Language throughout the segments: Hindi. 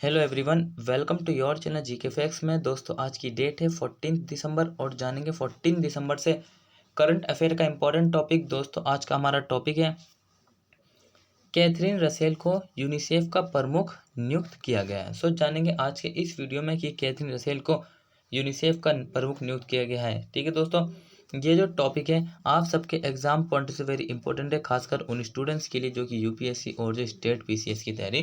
Hello everyone, welcome to your channel GK facts में। दोस्तों आज की डेट है 14 दिसंबर और जानेंगे 14 दिसंबर से करंट अफेयर का इम्पोर्टेंट टॉपिक। दोस्तों आज का हमारा टॉपिक है कैथरीन रसेल को यूनिसेफ का प्रमुख नियुक्त किया गया है। सो जानेंगे आज के इस वीडियो में कि कैथरीन रसेल को यूनिसेफ का प्रमुख नियुक्त किया गया है। ठीक है दोस्तों, ये जो टॉपिक है आप सबके एग्जाम पॉइंट से वेरी इंपॉर्टेंट है, खासकर उन स्टूडेंट्स के लिए जो कि यूपीएससी और जो स्टेट पीसीएस की तैयारी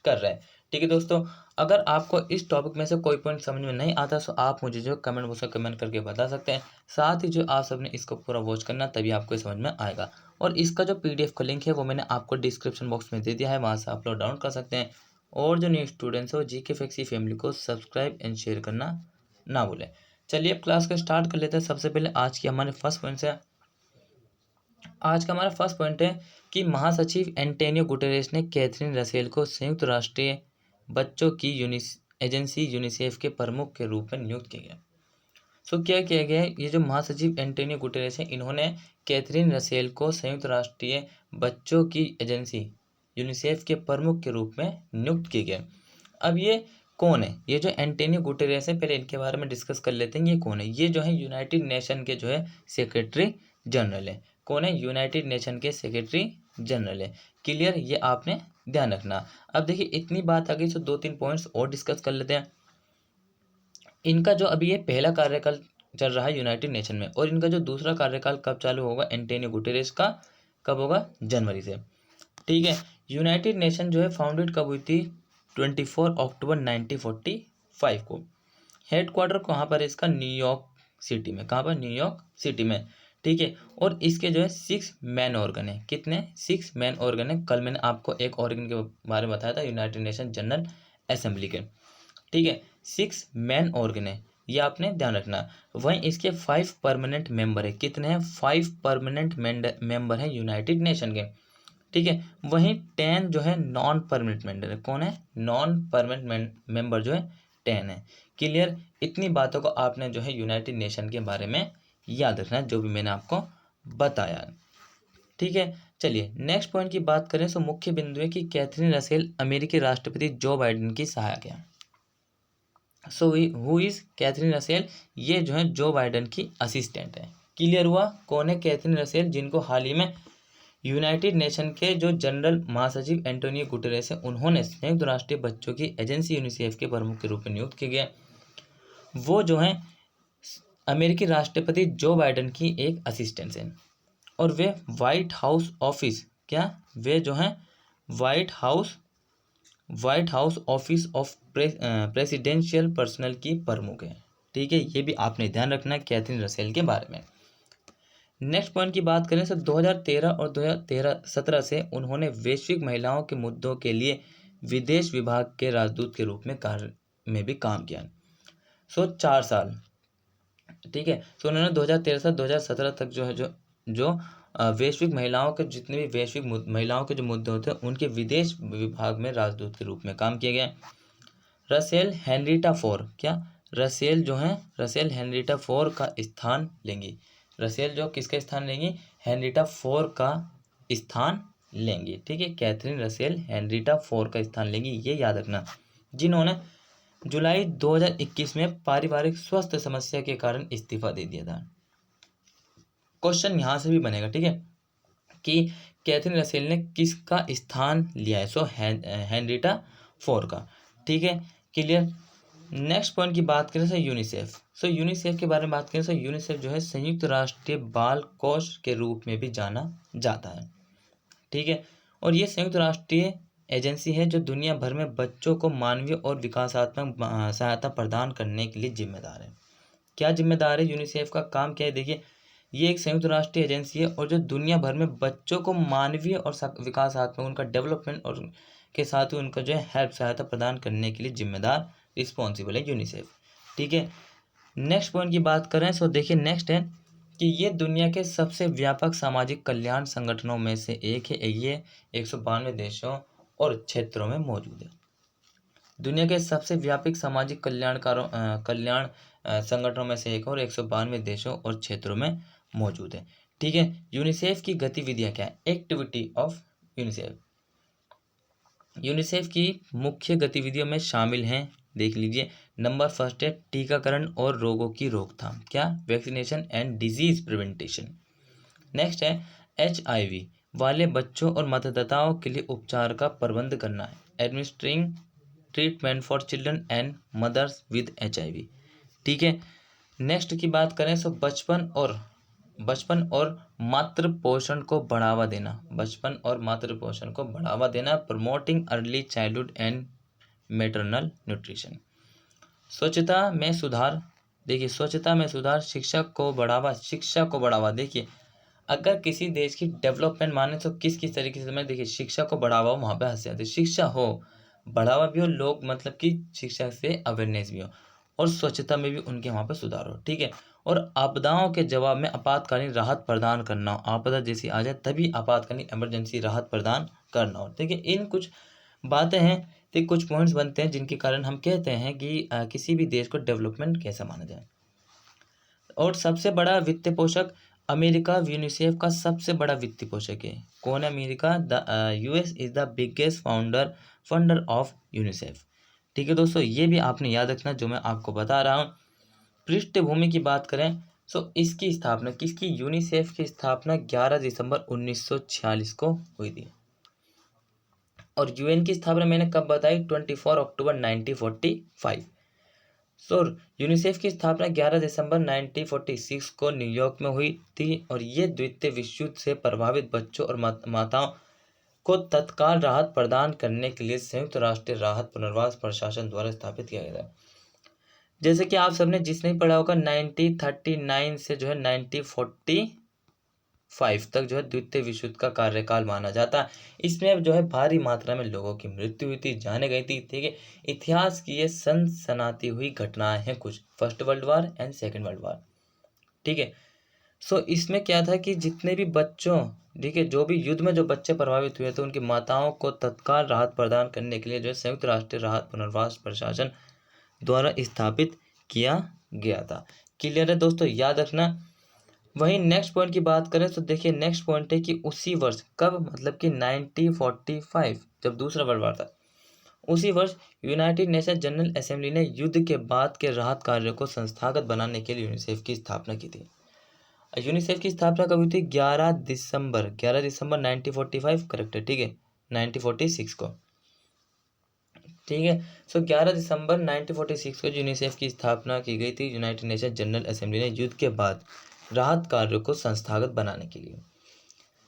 कर रहे हैं। ठीक है दोस्तों, अगर आपको इस टॉपिक में से कोई पॉइंट समझ में नहीं आता तो आप मुझे जो कमेंट बॉक्स में कमेंट करके बता सकते हैं। साथ ही जो आप सबने इसको पूरा वॉच करना, तभी आपको समझ में आएगा। और इसका जो पीडीएफ का लिंक है वो मैंने आपको डिस्क्रिप्शन बॉक्स में दे दिया है, वहाँ से आप लोग डाउनलोड कर सकते हैं। और जो न्यू स्टूडेंट्स है वो जीके फैक्ट्स फैमिली को सब्सक्राइब एंड शेयर करना ना भूलें। चलिए अब क्लास को स्टार्ट कर लेते हैं। सबसे पहले आज की हमारे फर्स्ट पॉइंट है। आज का हमारा फर्स्ट पॉइंट है कि महासचिव एंटोनियो गुटेरेस ने कैथरीन रसेल को संयुक्त राष्ट्र बच्चों की एजेंसी यूनिसेफ के प्रमुख के रूप में नियुक्त किया गया। सो क्या किया गया है, ये जो महासचिव एंटोनियो गुटेरेस है, इन्होंने कैथरीन रसेल को संयुक्त राष्ट्रीय बच्चों की एजेंसी यूनिसेफ के प्रमुख के रूप में नियुक्त किया गया। अब ये कौन है? ये जो एंटोनियो गुटेरेस है, पहले इनके बारे में डिस्कस कर लेते हैं। ये कौन है? ये जो है यूनाइटेड नेशन के जो है सेक्रेटरी जनरल है। कौन है? यूनाइटेड नेशन के सेक्रेटरी जनरल है। क्लियर? ये आपने ध्यान रखना। अब देखिए इतनी बात आ गई तो 2-3 पॉइंट्स और डिस्कस कर लेते हैं। इनका जो अभी ये पहला कार्यकाल चल रहा है यूनाइटेड नेशन में, और इनका जो दूसरा कार्यकाल कब चालू होगा एंटोनियो गुटेरेस का, कब होगा? जनवरी से। ठीक है। यूनाइटेड नेशन जो है फाउंडेड कब हुई थी? 24 अक्टूबर 1945 को। हेडक्वार्टर कहाँ पर है इसका? न्यूयॉर्क सिटी में। कहाँ पर? न्यूयॉर्क सिटी में। ठीक है। और इसके जो है 6 मैन ऑर्गन है। कितने? 6 मैन ऑर्गन है। कल मैंने आपको एक ऑर्गन के बारे में बताया था, यूनाइटेड नेशन जनरल असेंबली के। ठीक है, 6 मैन ऑर्गन है, ये आपने ध्यान रखना। वहीं इसके 5 परमानेंट मेंबर है। कितने हैं? 5 परमानेंट मेंबर हैं यूनाइटेड नेशन के। ठीक है। वहीं 10 जो है नॉन परमानेंट मेंबर है। कौन है? नॉन परमानेंट मेंबर जो है 10 है। क्लियर? इतनी बातों को आपने जो है यूनाइटेड नेशन के बारे में याद रखना है, जो भी मैंने आपको बताया। ठीक है। चलिए नेक्स्ट पॉइंट की बात करें तो मुख्य बिंदु है कि कैथरीन रसेल अमेरिकी राष्ट्रपति जो बाइडेन की सहायक है। So who is Catherine Russell? ये जो है जो बाइडेन की असिस्टेंट है। क्लियर हुआ? कौन है? कैथरीन रसेल, जिनको हाल ही में यूनाइटेड नेशन के जो जनरल महासचिव एंटोनियो गुटेरेस है, उन्होंने संयुक्त राष्ट्रीय बच्चों की एजेंसी यूनिसेफ के प्रमुख के रूप में नियुक्त किए गए। वो जो है अमेरिकी राष्ट्रपति जो बाइडेन की एक असिस्टेंट है। और वे व्हाइट हाउस ऑफिस, क्या वे जो हैं white house office of presidential personal की प्रमुख है। ठीक है, ये भी आपने ध्यान रखना है कैथरीन रसेल के बारे में। नेक्स्ट पॉइंट की बात करें तो 2013 और 2017 से उन्होंने वैश्विक महिलाओं के मुद्दों के लिए विदेश विभाग के राजदूत के रूप में कार्य में भी काम किया। सो 4 साल। ठीक है। तो उन्होंने 2013 से 2017 तक जो है जो वैश्विक महिलाओं के जितने भी वैश्विक महिलाओं के जो मुद्दे होते हैं उनके विदेश विभाग में राजदूत के रूप में काम किया गया। रसेल हेनरीटा फोर, क्या रसेल जो है रसेल हेनरीटा फोर का स्थान लेंगी। रसेल जो किसका स्थान लेंगी? हेनरीटा फोर का स्थान लेंगी। ठीक है, कैथरीन रसेल हेनरीटा फोर का स्थान लेंगी, ये याद रखना, जिन्होंने जुलाई 2021 में पारिवारिक स्वास्थ्य समस्या के कारण इस्तीफा दे दिया था। क्वेश्चन यहां से भी बनेगा, ठीक है, कि कैथरीन रसेल ने किसका स्थान लिया है? सो हेनरीटा फोर का। ठीक है, क्लियर। नेक्स्ट पॉइंट की बात करें तो यूनिसेफ। सो यूनिसेफ के बारे में बात करें तो यूनिसेफ जो है संयुक्त राष्ट्रीय बाल कोष के रूप में भी जाना जाता है। ठीक है, और ये संयुक्त राष्ट्रीय एजेंसी है जो दुनिया भर में बच्चों को मानवीय और विकासात्मक सहायता प्रदान करने के लिए जिम्मेदार है। क्या जिम्मेदार है? यूनिसेफ का काम क्या है? देखिए, ये एक संयुक्त राष्ट्रीय एजेंसी है और जो दुनिया भर में बच्चों को मानवीय और विकासात्मक उनका डेवलपमेंट और के साथ ही उनका जो है हेल्प सहायता प्रदान करने के लिए जिम्मेदार रिस्पॉन्सिबल है यूनिसेफ। ठीक है। नेक्स्ट पॉइंट की बात करें तो देखिए नेक्स्ट है कि ये दुनिया के सबसे व्यापक सामाजिक कल्याण संगठनों में से एक है। ये 192 देशों और क्षेत्रों में मौजूद है। दुनिया के सबसे व्यापक सामाजिक कल्याण संगठनों में से एक और 192 देशों और क्षेत्रों में मौजूद है। ठीक है। यूनिसेफ की गतिविधियां क्या है? Activity of UNICEF. यूनिसेफ की मुख्य गतिविधियों में शामिल हैं, देख लीजिए। नंबर फर्स्ट है टीकाकरण और रोगों की रोकथाम, क्या, vaccination and disease prevention. Next है HIV वाले बच्चों और मतदाताओं के लिए उपचार का प्रबंध करना है, administering treatment for children and mothers with HIV। ठीक है। नेक्स्ट की बात करें तो बचपन और मातृ पोषण को बढ़ावा देना, बचपन और मातृ पोषण को बढ़ावा देना, promoting early childhood and maternal nutrition. स्वच्छता में सुधार, देखिए स्वच्छता में सुधार, शिक्षा को बढ़ावा। देखिए अगर किसी देश की डेवलपमेंट माने तो किस तरीके से, मैं देखिए शिक्षा को बढ़ावा वहाँ पे हंस जाते, शिक्षा हो, बढ़ावा भी हो, लोग मतलब कि शिक्षा से अवेयरनेस भी हो, और स्वच्छता में भी उनके वहाँ पे सुधार हो। ठीक है। और आपदाओं के जवाब में आपातकालीन राहत प्रदान करना हो, आपदा जैसी आ जाए तभी आपातकालीन इमरजेंसी राहत प्रदान करना हो। ठीक है। इन कुछ बातें हैं, तो कुछ पॉइंट्स बनते हैं जिनके कारण हम कहते हैं कि किसी भी देश को डेवलपमेंट कैसा माना जाए। और सबसे बड़ा वित्तीय पोषक अमेरिका यूनिसेफ का सबसे बड़ा वित्तीय पोषक है। कौन है America? The US is the biggest funder of UNICEF. ठीक है दोस्तों, ये भी आपने याद रखना जो मैं आपको बता रहा हूँ। पृष्ठभूमि की बात करें तो इसकी स्थापना किसकी? यूनिसेफ की स्थापना 11 दिसंबर 1946 को हुई थी। और UN की स्थापना मैंने कब बताई? 24 अक्टूबर 1945। यूनिसेफ की स्थापना 11 दिसंबर 1946 को न्यूयॉर्क में हुई थी, और ये द्वितीय विश्व युद्ध से प्रभावित बच्चों और माताओं को तत्काल राहत प्रदान करने के लिए संयुक्त राष्ट्र राहत पुनर्वास प्रशासन द्वारा स्थापित किया गया था। जैसे कि आप सबने जिसने पढ़ा होगा 1939 से जो है 1945 तक जो है द्वितीय विश्व युद्ध का कार्यकाल माना जाता है। इसमें जो है भारी मात्रा में लोगों की मृत्यु हुई थी, जाने गई थी। ठीक है। इतिहास की ये सनसनाती हुई घटनाएं हैं कुछ, first world war and second world war. ठीक है। इसमें क्या था कि जितने भी बच्चों, ठीक है, जो भी युद्ध में जो बच्चे प्रभावित हुए थे उनकी माताओं को तत्काल राहत प्रदान करने के लिए जो है संयुक्त राष्ट्र राहत पुनर्वास प्रशासन द्वारा स्थापित किया गया था। क्लियर है दोस्तों, याद रखना। वहीं नेक्स्ट पॉइंट की बात करें तो देखिए नेक्स्ट पॉइंट है कि उसी वर्ष, कब, मतलब कि 1945 जब दूसरा वर्ल्ड वार था, उसी वर्ष यूनाइटेड नेशन जनरल असेंबली ने युद्ध के बाद के राहत कार्यों को संस्थागत बनाने के लिए यूनिसेफ की स्थापना की थी। यूनिसेफ की स्थापना कब हुई थी? 11 दिसंबर 1945, करेक्ट है। ठीक है, 1946 को। ठीक है। 11 दिसंबर 1946 को यूनिसेफ की स्थापना की गई थी, यूनाइटेड नेशन जनरल असेंबली ने युद्ध के बाद राहत कार्यों को संस्थागत बनाने के लिए।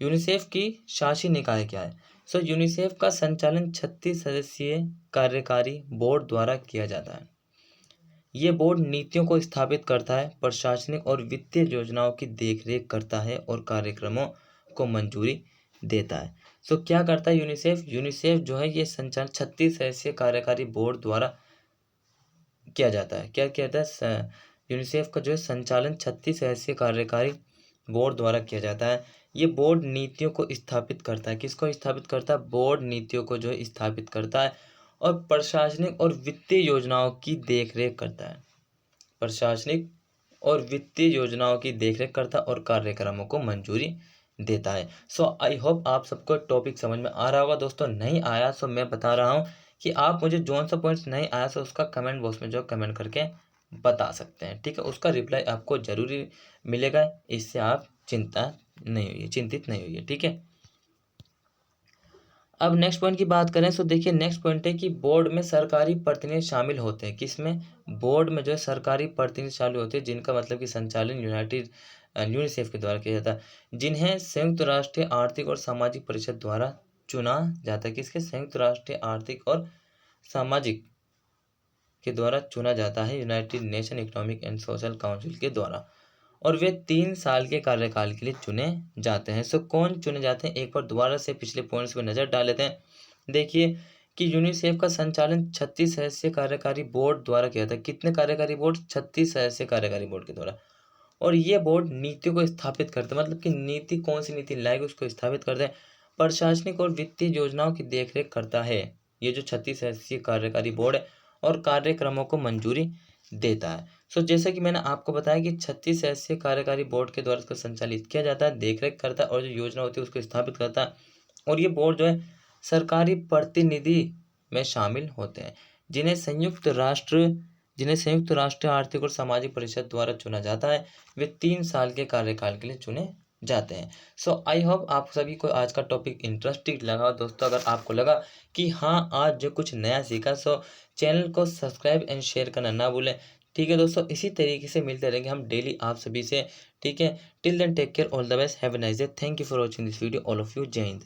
यूनिसेफ की शासी निकाय क्या है? यूनिसेफ का संचालन 36 सदस्यीय कार्यकारी बोर्ड द्वारा किया जाता है। ये बोर्ड नीतियों को स्थापित करता है, प्रशासनिक और वित्तीय योजनाओं की देखरेख करता है और कार्यक्रमों को मंजूरी देता है। क्या करता है यूनिसेफ? यूनिसेफ जो है ये संचालन 36 सदस्यीय कार्यकारी बोर्ड द्वारा किया जाता है। क्या कहता है? यूनिसेफ का जो है संचालन 36 सदस्यीय कार्यकारी बोर्ड द्वारा किया जाता है। ये बोर्ड नीतियों को स्थापित करता है। किसको स्थापित करता है? बोर्ड नीतियों को जो है स्थापित करता है और प्रशासनिक और वित्तीय योजनाओं की देखरेख करता है। प्रशासनिक और वित्तीय योजनाओं की देखरेख करता है और कार्यक्रमों को मंजूरी देता है। आई होप आप सबको टॉपिक समझ में आ रहा होगा दोस्तों। नहीं आया मैं बता रहा हूँ कि आप मुझे जो सा पॉइंट्स नहीं आया उसका कमेंट बॉक्स में जो कमेंट करके बता सकते हैं। ठीक है, उसका रिप्लाई आपको जरूरी मिलेगा, इससे आप चिंतित नहीं होइए। ठीक है। अब नेक्स्ट पॉइंट की बात करें देखिए नेक्स्ट पॉइंट है कि बोर्ड में सरकारी प्रतिनिधि शामिल होते हैं। किसमें? बोर्ड में जो है सरकारी प्रतिनिधि शामिल होते हैं, जिनका मतलब कि संचालन यूनिसेफ के द्वारा किया जाता है, जिन्हें संयुक्त राष्ट्रीय आर्थिक और सामाजिक परिषद द्वारा चुना जाता है। किसके? संयुक्त राष्ट्रीय आर्थिक और सामाजिक के द्वारा चुना जाता है, United nation economic and social council के द्वारा, और वे 3 साल के कार्यकाल के लिए चुने जाते हैं। कौन चुने जाते हैं? एक बार दोबारा से पिछले पॉइंट्स पर नजर डाल लेते हैं। देखिए कि यूनिसेफ का संचालन 36 सदस्यीय कार्यकारी बोर्ड द्वारा किया था। कितने कार्यकारी बोर्ड? 36 सदस्यीय कार्यकारी बोर्ड के द्वारा। और ये बोर्ड नीतियों को स्थापित करते हैं, मतलब कि नीति, कौन सी नीति लाएगी उसको स्थापित करते हैं। प्रशासनिक और वित्तीय योजनाओं की देखरेख करता है ये जो 36 सदस्यीय कार्यकारी बोर्ड है, और कार्यक्रमों को मंजूरी देता है। जैसा कि मैंने आपको बताया कि 36 सदस्यीय कार्यकारी बोर्ड के द्वारा इसको संचालित किया जाता है, देखरेख करता है, और जो योजना होती है उसको स्थापित करता है। और ये बोर्ड जो है सरकारी प्रतिनिधि में शामिल होते हैं, जिन्हें संयुक्त राष्ट्र आर्थिक और सामाजिक परिषद द्वारा चुना जाता है। वे 3 साल के कार्यकाल के लिए चुने जाते हैं। सो आई होप आप सभी को आज का टॉपिक इंटरेस्टिंग लगा हो। दोस्तों अगर आपको लगा कि हाँ आज जो कुछ नया सीखा, सो चैनल को सब्सक्राइब एंड शेयर करना ना भूलें। ठीक है दोस्तों, इसी तरीके से मिलते रहेंगे हम डेली आप सभी से। ठीक है, till then take care, all the best, have a nice day, thank you for watching this video all of you, जय हिंद।